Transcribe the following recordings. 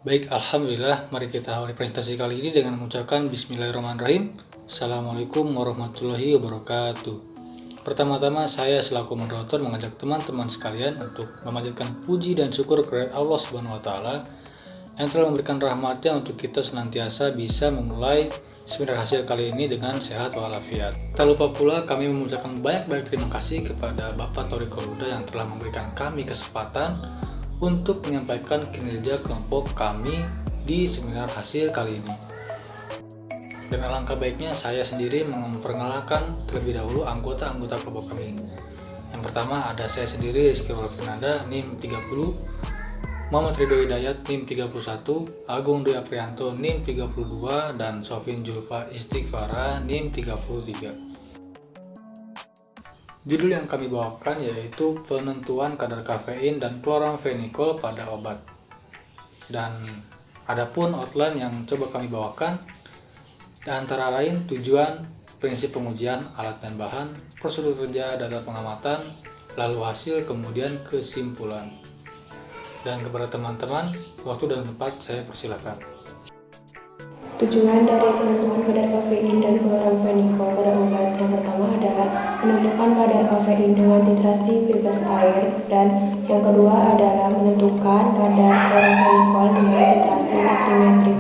Baik, Alhamdulillah, mari kita awali presentasi kali ini dengan mengucapkan Bismillahirrahmanirrahim. Assalamualaikum warahmatullahi wabarakatuh. Pertama-tama, saya selaku moderator mengajak teman-teman sekalian untuk memanjatkan puji dan syukur kepada Allah Subhanahu wa Ta'ala yang telah memberikan rahmatnya untuk kita senantiasa bisa memulai seminar hasil kali ini dengan sehat walafiat. Tak lupa pula kami mengucapkan banyak-banyak terima kasih kepada Bapak Thoriq Huda yang telah memberikan kami kesempatan untuk menyampaikan kinerja kelompok kami di seminar hasil kali ini. Dan alangkah baiknya saya sendiri memperkenalkan terlebih dahulu anggota-anggota kelompok kami. Yang pertama ada saya sendiri, Rizky Walfinanda, NIM 30, Muhammad Ridho Hidayat, NIM 31, Agung Dwi Aprianto, NIM 32, dan Sofin Julfa Istighfara, NIM 33. Judul yang kami bawakan yaitu penentuan kadar kafein dan chloramphenicol pada obat. Dan adapun outline yang coba kami bawakan antara lain tujuan, prinsip pengujian alat dan bahan, prosedur kerja data pengamatan, lalu hasil, kemudian kesimpulan. Dan kepada teman-teman, waktu dan tempat saya persilakan. Tujuan dari penentuan kadar kafein dan chloramphenicol pada obat yang pertama adalah menentukan kadar kafein dengan titrasi bebas air, dan yang kedua adalah menentukan kadar chloramphenicol dengan titrasi metrimetrik.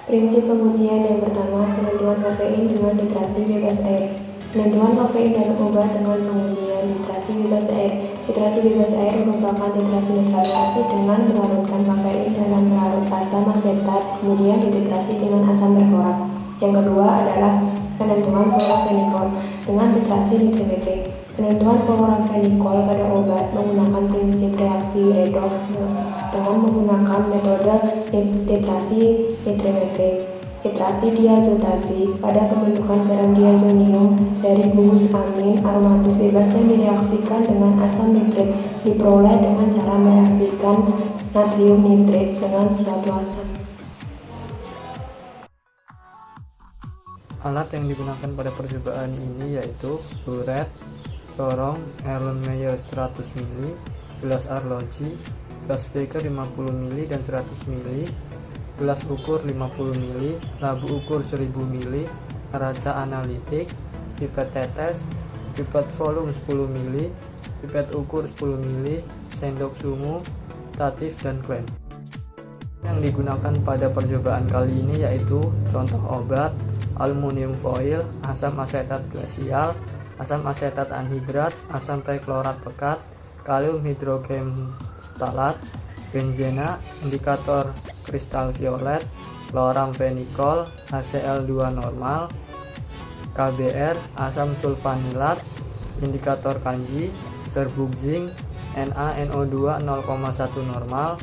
Prinsip pengujian yang pertama, penentuan kafein dengan titrasi bebas air. Penentuan kafein dalam obat dengan pengujian titrasi bebas air. Titrasi bebas air merupakan titrasi netralisasi dengan melarutkan kafein dalam pelarut asam asetat, kemudian dititrasi dengan asam berklorat. Yang kedua adalah penentuan chloramphenicol dengan titrasi nitrimetrik. Penentuan chloramphenicol pada obat menggunakan prinsip reaksi redox dengan menggunakan metode titrasi nitrimetrik. Titrasi diazotasi pada pembentukan garam diazonium dari gugus amin aromatis bebas yang direaksikan dengan asam nitrit diperoleh dengan cara mereaksikan natrium nitrit dengan suatu asam. Alat yang digunakan pada percobaan ini yaitu buret, corong, Erlenmeyer 100 ml, gelas arloji, gelas beker 50 ml dan 100 ml, gelas ukur 50 ml, labu ukur 1000 ml, kaca analitik, pipet tetes, pipet volume 10 ml, pipet ukur 10 ml, sendok sungu, statif, dan klem. Yang digunakan pada percobaan kali ini yaitu contoh obat, aluminium foil, asam asetat glasial, asam asetat anhidrat, asam perklorat pekat, kalium hidrogenstalat, benzena, indikator kristal violet, chloramphenicol, HCl2 normal, KBr, asam sulfanilat, indikator kanji, serbuk zinc, NaNO2 0,1 normal,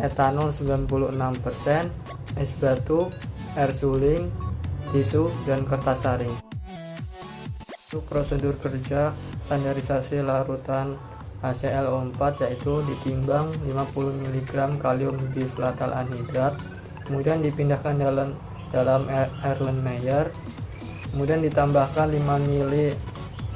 etanol 96%, es batu, air suling, tisu, dan kertas saring. Untuk prosedur kerja standarisasi larutan HClO4 yaitu ditimbang 50 mg kalium biflatal anhidrat, kemudian dipindahkan dalam Erlenmeyer, kemudian ditambahkan 5 ml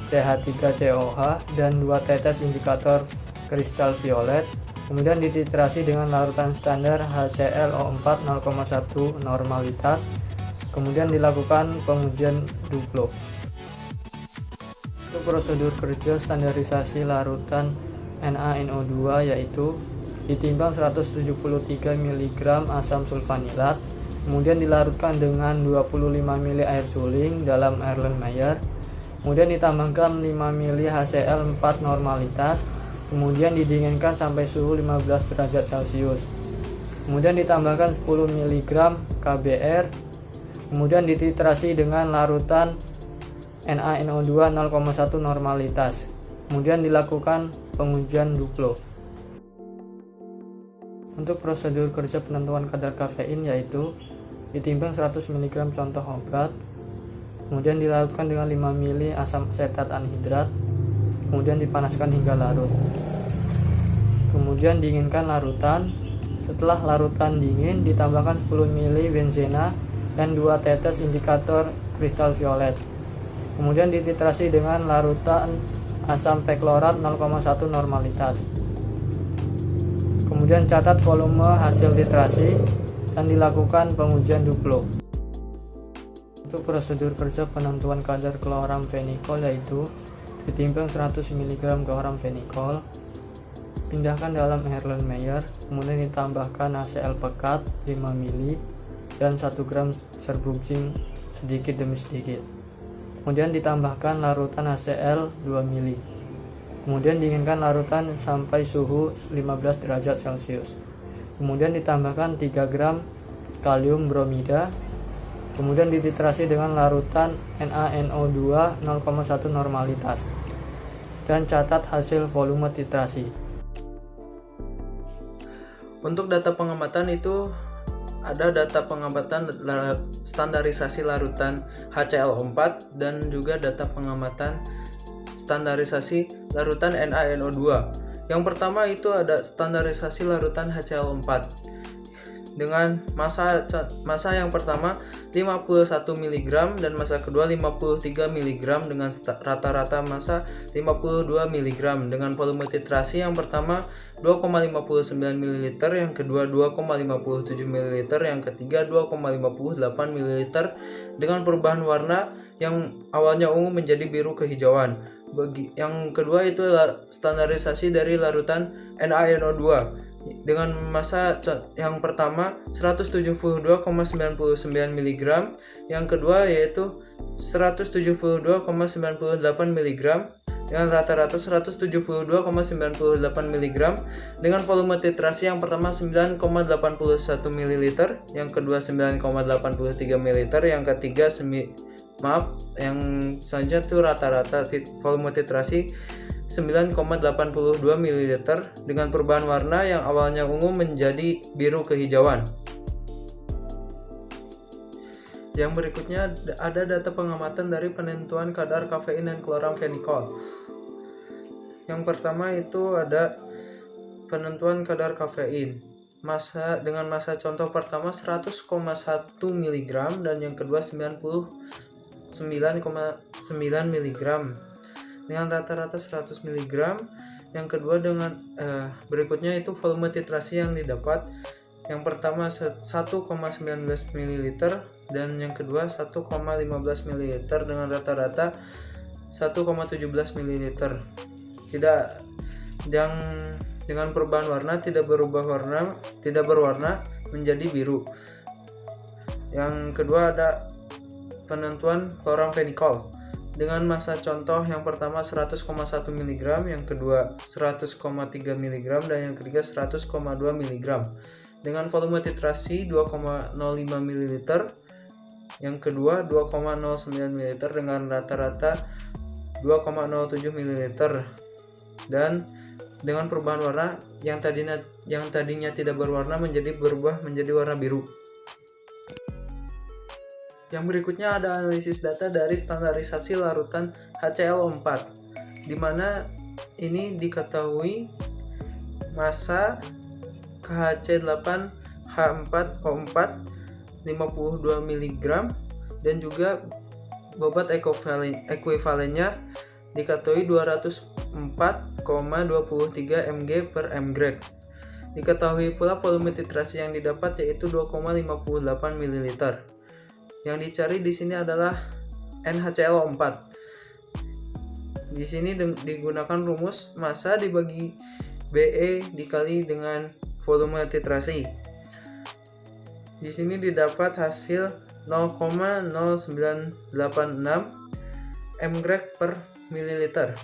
CH3COH dan 2 tetes indikator kristal violet, kemudian dititrasi dengan larutan standar HClO4 0,1 normalitas, kemudian dilakukan pengujian Duplo. Untuk prosedur kerja standarisasi larutan NaNO2 yaitu ditimbang 173 mg asam sulfanilat, kemudian dilarutkan dengan 25 ml air suling dalam Erlenmeyer, kemudian ditambahkan 5 ml HCl4 normalitas, kemudian didinginkan sampai suhu 15 derajat Celcius, kemudian ditambahkan 10 mg KBr, kemudian dititrasi dengan larutan NaNO2 0,1 normalitas, kemudian dilakukan pengujian Duplo. Untuk prosedur kerja penentuan kadar kafein yaitu ditimbang 100 mg contoh obat, kemudian dilarutkan dengan 5 ml asam asetat anhidrat, kemudian dipanaskan hingga larut, kemudian dinginkan larutan. Setelah larutan dingin ditambahkan 10 ml benzena dan 2 tetes indikator kristal violet, kemudian dititrasi dengan larutan asam perklorat 0,1 normalitas. Kemudian catat volume hasil titrasi dan dilakukan pengujian duplo. Untuk prosedur kerja penentuan kadar kloramfenikol yaitu ditimbang 100 mg kloramfenikol, pindahkan dalam Erlenmeyer, kemudian ditambahkan HCl pekat 5 ml dan 1 gram serbuk zinc sedikit demi sedikit. Kemudian ditambahkan larutan HCl 2 ml. Kemudian dinginkan larutan sampai suhu 15 derajat Celcius. Kemudian ditambahkan 3 gram kalium bromida. Kemudian dititrasi dengan larutan NaNO2 0,1 normalitas. Dan catat hasil volume titrasi. Untuk data pengamatan itu ada data pengamatan standarisasi larutan HCl4 dan juga data pengamatan standarisasi larutan NaNO2. Yang pertama itu ada standarisasi larutan HCl4 dengan massa yang pertama 51 mg dan massa kedua 53 mg dengan rata-rata massa 52 mg dengan volume titrasi yang pertama 2,59 ml, yang kedua 2,57 ml, yang ketiga 2,58 ml dengan perubahan warna yang awalnya ungu menjadi biru kehijauan. Yang kedua itu standarisasi dari larutan NaNO2 dengan massa yang pertama 172,99 mg, yang kedua yaitu 172,98 mg dengan rata-rata 172,98 mg dengan volume titrasi yang pertama 9,81 ml, yang kedua 9,83 ml, yang ketiga yang selanjutnya itu rata-rata volume titrasi 9,82 ml dengan perubahan warna yang awalnya ungu menjadi biru kehijauan. Yang berikutnya ada data pengamatan dari penentuan kadar kafein dan kloramfenikol. Yang pertama itu ada penentuan kadar kafein. Dengan massa contoh pertama 100,1 mg dan yang kedua 99,9 mg dengan rata-rata 100 mg. Yang kedua dengan berikutnya itu volume titrasi yang didapat. Yang pertama 1,19 ml dan yang kedua 1,15 ml dengan rata-rata 1,17 ml. Dengan perubahan warna tidak berwarna menjadi biru. Yang kedua ada penentuan kloramfenikol dengan massa contoh yang pertama 100,1 mg, yang kedua 100,3 mg dan yang ketiga 100,2 mg dengan volume titrasi 2,05 ml, yang kedua 2,09 ml dengan rata-rata 2,07 ml dan dengan perubahan warna yang tadinya tidak berwarna berubah menjadi warna biru. Yang berikutnya ada analisis data dari standarisasi larutan HCl4, di mana ini diketahui massa KHC8H4O4 52 mg dan juga bobot ekuivalennya diketahui 204,23 mg per mg. Diketahui pula volume titrasi yang didapat yaitu 2,58 ml. Yang dicari di sini adalah NaCl4. Di sini digunakan rumus massa dibagi Be dikali dengan volume titrasi. Di sini didapat hasil 0,0986 mg per mililiter.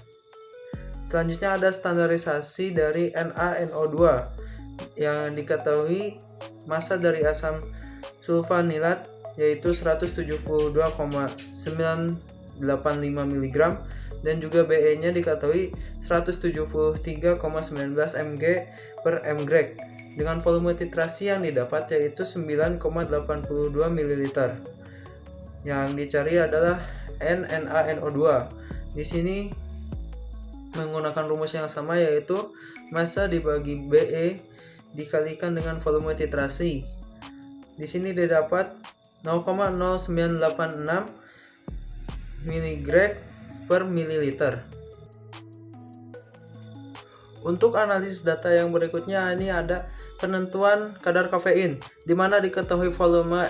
Selanjutnya ada standarisasi dari NaNO2 yang diketahui massa dari asam sulfanilat yaitu 172,985 mg dan juga Be-nya diketahui 173,19 mg per mg dengan volume titrasi yang didapat yaitu 9,82 ml. Yang dicari adalah NaNO2. Di sini menggunakan rumus yang sama yaitu massa dibagi Be dikalikan dengan volume titrasi. Di sini didapat 0,0986 mg per mililiter. Untuk analisis data yang berikutnya, ini ada penentuan kadar kafein, di mana diketahui volume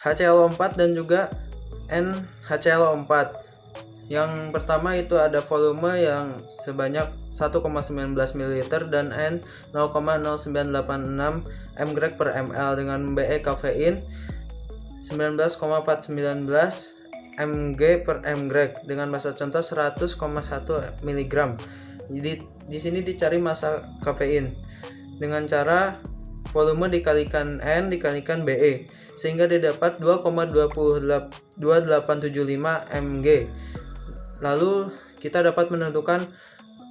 HCl4 dan juga NHCl4. Yang pertama itu ada volume yang sebanyak 1,19 ml dan N 0,0986 mg per ml dengan BE kafein 19,419 mg per mg dengan massa contoh 100,1 mg. Jadi di sini dicari massa kafein dengan cara volume dikalikan N dikalikan BE sehingga didapat 2,2875 mg. Lalu kita dapat menentukan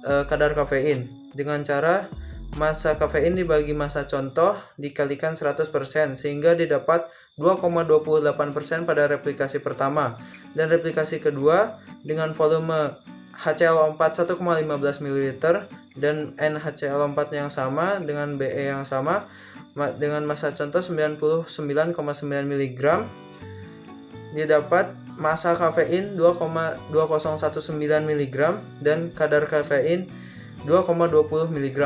kadar kafein dengan cara massa kafein dibagi massa contoh dikalikan 100% sehingga didapat 2,28% pada replikasi pertama, dan replikasi kedua dengan volume HCl4 1,15 ml dan NHCl4 yang sama dengan BE yang sama dengan massa contoh 99,9 mg, didapat massa kafein 2,2019 mg dan kadar kafein 2,20 mg.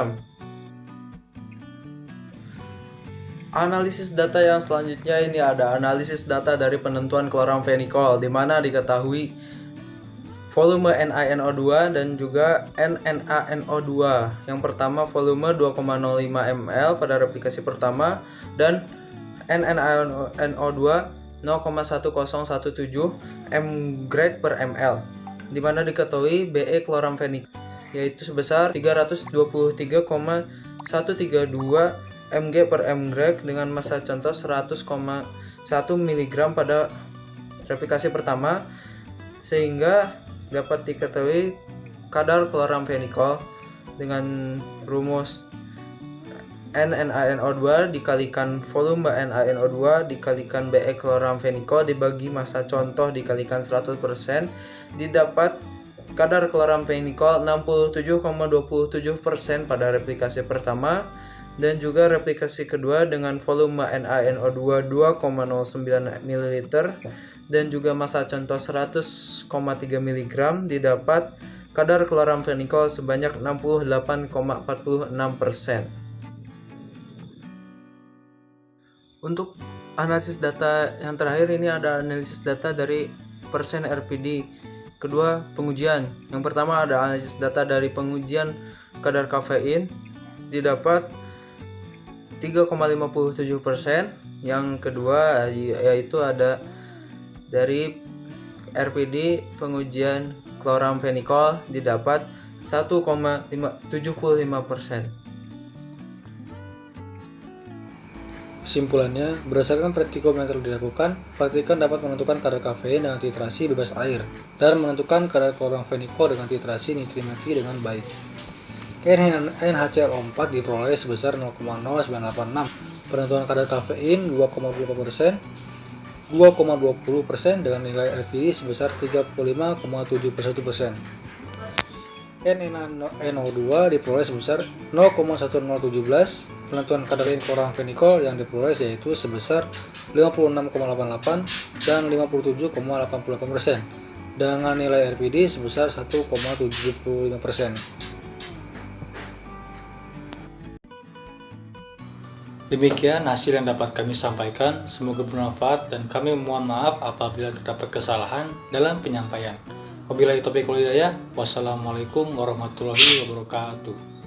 Analisis data yang selanjutnya ini ada analisis data dari penentuan kloramfenikol, di mana diketahui volume NaNO2 dan juga NaNO2. Yang pertama volume 2,05 ml pada replikasi pertama dan NaNO2 0,1017 mg per ml, di mana diketahui BE kloramfenikol yaitu sebesar 323,132 mg per mg dengan massa contoh 100,1 mg pada replikasi pertama, sehingga dapat diketahui kadar kloramfenikol dengan rumus NaNO2 dikalikan volume NaNO2 dikalikan BE kloramfenikol dibagi massa contoh dikalikan 100%, didapat kadar kloramfenikol 67,27% pada replikasi pertama, dan juga replikasi kedua dengan volume NaNO2 2,09 ml dan juga massa contoh 100,3 mg, didapat kadar kloramfenikol sebanyak 68,46%. Untuk analisis data yang terakhir ini ada analisis data dari persen RPD kedua pengujian. Yang pertama ada analisis data dari pengujian kadar kafein, didapat 3,57%. Yang kedua yaitu ada dari RPD pengujian kloramfenikol, didapat 1,75%. Kesimpulannya, berdasarkan praktikume yang telah dilakukan, praktikan dapat menentukan kadar kafein dengan titrasi bebas air dan menentukan kadar kloramfenikol dengan titrasi nitrimethi dengan baik. NHCl4 diperoleh sebesar 0,0986. Penentuan kadar kafein 2,20% dengan nilai RPD sebesar 35,7%. NaNO2 diperoleh sebesar 0,1017. Penentuan kadar kloramfenikol yang diperoleh yaitu sebesar 56,88 dan 57,88% dengan nilai RPD sebesar 1,75%. Demikian hasil yang dapat kami sampaikan, semoga bermanfaat dan kami mohon maaf apabila terdapat kesalahan dalam penyampaian. Wabillahi taufiq wal hidayah. Wassalamualaikum warahmatullahi wabarakatuh.